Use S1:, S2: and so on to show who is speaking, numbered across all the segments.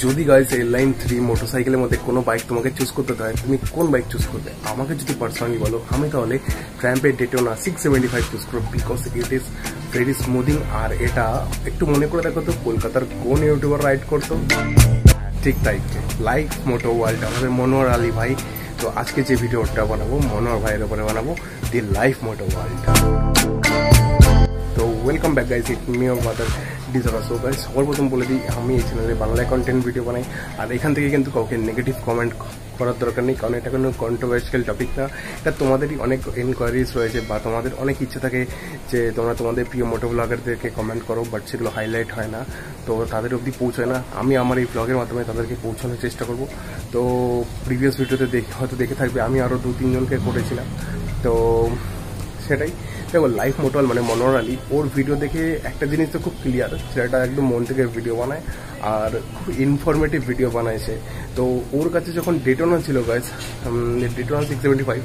S1: যদি guys airline 3 মোটরসাইকেলের মধ্যে কোনো বাইক তোমাকে চুজ করতে হয়, তুমি কোন বাইক চুজ করবে? আমাকে যদি পার্সোনালি বলো, আমি তাহলে ট্রাম্পের ডেটোনা 675 চুজ করব, because it is very smoothing. আর এটা একটু মনে করে দেখো তো, কলকাতার কোন ইউটিউবার রাইড করতো? ঠিক তাই, লাইফ মোটো ওয়ার্ল্ড, আমাদের মনোহর আলী ভাই। তো আজকে যে ভিডিওটা বানাবো মনোহর ভাইয়ের উপরে বানাবো, দি লাইফ মোটো ওয়ার্ল্ড। তো welcome back guys, it me or mother ডিজারা। সো গাইজ, সবার প্রথম বলে দিই, আমি এই চ্যানেলে বাংলায় কন্টেন্ট ভিডিও বানাই। আর এখান থেকে কিন্তু কাউকে নেগেটিভ কমেন্ট করার দরকার নেই, কারণ এটা কোনো কন্ট্রোভার্সিয়াল টপিক না। এটা তোমাদেরই অনেক এনকোয়ারিজ রয়েছে বা তোমাদের অনেক ইচ্ছে থাকে যে তোমরা তোমাদের প্রিয় মোটো ব্লগারদেরকে কমেন্ট করো, বাট সেগুলো হাইলাইট হয় না, তো তাদের অবধি পৌঁছায় না। আমি আমার এই ব্লগের মাধ্যমে তাদেরকে পৌঁছানোর চেষ্টা করব। তো প্রিভিয়াস ভিডিওতে হয়তো দেখে থাকবে, আমি আরও 2-3 জনকে করেছিলাম। তো সেটাই দেখো, লাইফ মোটোয়াল মানে মনোহর আলী, ওর ভিডিও দেখে একটা জিনিস তো খুব ক্লিয়ার, সেটা একদম মন থেকে ভিডিও বানায় আর খুব ইনফরমেটিভ ভিডিও বানাইছে। তো ওর কাছে যখন ডেটোনা ছিল গাইজ, ডেটোনা 675,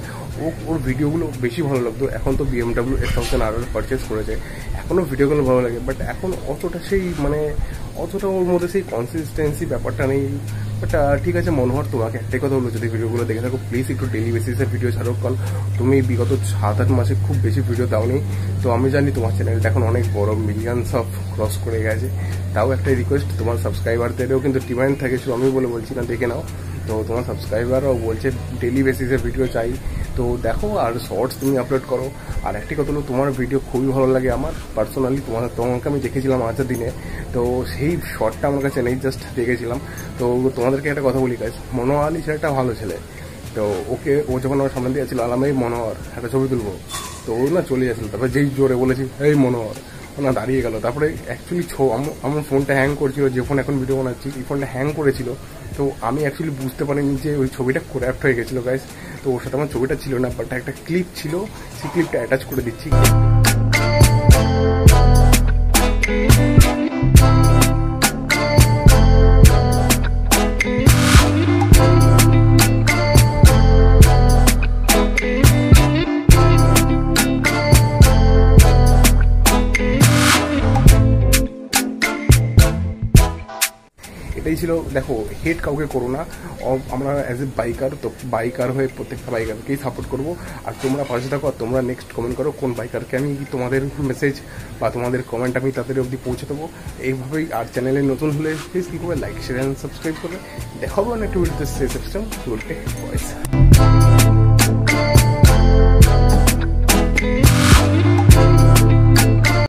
S1: ওর ভিডিওগুলো বেশি ভালো লাগতো। এখন তো BMW S1000 পারচেস করেছে, এখনও ভিডিওগুলো ভালো লাগে, বাট এখন অতটা সেই মানে অতটা ওর মধ্যে সেই কনসিস্টেন্সি ব্যাপারটা নেই। বাট ঠিক আছে মনোহর, তোমাকে একটাই কথা বলবো, যদি ভিডিওগুলো দেখে থাকো প্লিজ একটু ডেলি বেসিসে ভিডিও ছাড়ো, কারণ তুমি বিগত 7-8 মাসে খুব বেশি ভিডিও দাওনি। তো আমি জানি তোমার চ্যানেলটা এখন অনেক বড়, মিলিয়নস অফ ক্রস করে গেছে। তাও একটা রিকোয়েস্ট, তোমার সাবস্ক্রাইবারদেরও কিন্তু ডিমান্ড থাকে, শুধু আমি বলে বলছি না, দেখে নাও। তো তোমার সাবস্ক্রাইবারও বলছে ডেলি বেসিসে ভিডিও চাই, তো দেখো। আর শর্টস তুমি আপলোড করো। আর একটি কথা হলো, তোমার ভিডিও খুবই ভালো লাগে আমার পার্সোনালি। তোমাকে আমি দেখেছিলাম আজকের দিনে, তো সেই শর্টটা আমার কাছে নেই, জাস্ট দেখেছিলাম। তো তোমাদেরকে একটা কথা বলি গাইস, মনোহর আলী ছেলেটা ভালো ছেলে। তো ও যখন আমার সামনে দিয়ে ছিল, আলাম এই মনোহর, একটা ছবি তুলবো, তো ও না চলে যাচ্ছিল। তারপরে যেই জোরে বলেছি এই মনোহর, ও না দাঁড়িয়ে গেল। তারপরে অ্যাকচুয়ালি আমার ফোনটা হ্যাং করছিল, যে ফোন এখন ভিডিও বানাচ্ছি এই ফোনটা হ্যাং করেছিল। তো আমি অ্যাকচুয়ালি বুঝতে পারিনি যে ওই ছবিটা ক্র্যাপ্ট হয়ে গেছিলো গাইস। তো ওর সাথে আমার ছবিটা ছিল না, বাট একটা ক্লিপ ছিল, সেই ক্লিপটা অ্যাটাচ করে দিচ্ছি। এটাই ছিল। দেখো, হেট কাউকে করো না, আমরা অ্যাজ এ বাইকার, তো বাইকার হয়ে প্রত্যেকটা বাইকারকেই সাপোর্ট করবো। আর তোমরা পাশে থাকো, আর তোমরা নেক্সট কমেন্ট করো কোন বাইকারকে আমি তোমাদের মেসেজ বা তোমাদের কমেন্ট আমি তাদের অবধি পৌঁছে দেবো এইভাবেই। আর চ্যানেলে নতুন হলে প্লিজ কী করবে, লাইক শেয়ার অ্যান্ড সাবস্ক্রাইব করবে। দেখাবো অনেকটা ভিডিওতে, সে সিস্টেম গুড ডে বয়েস।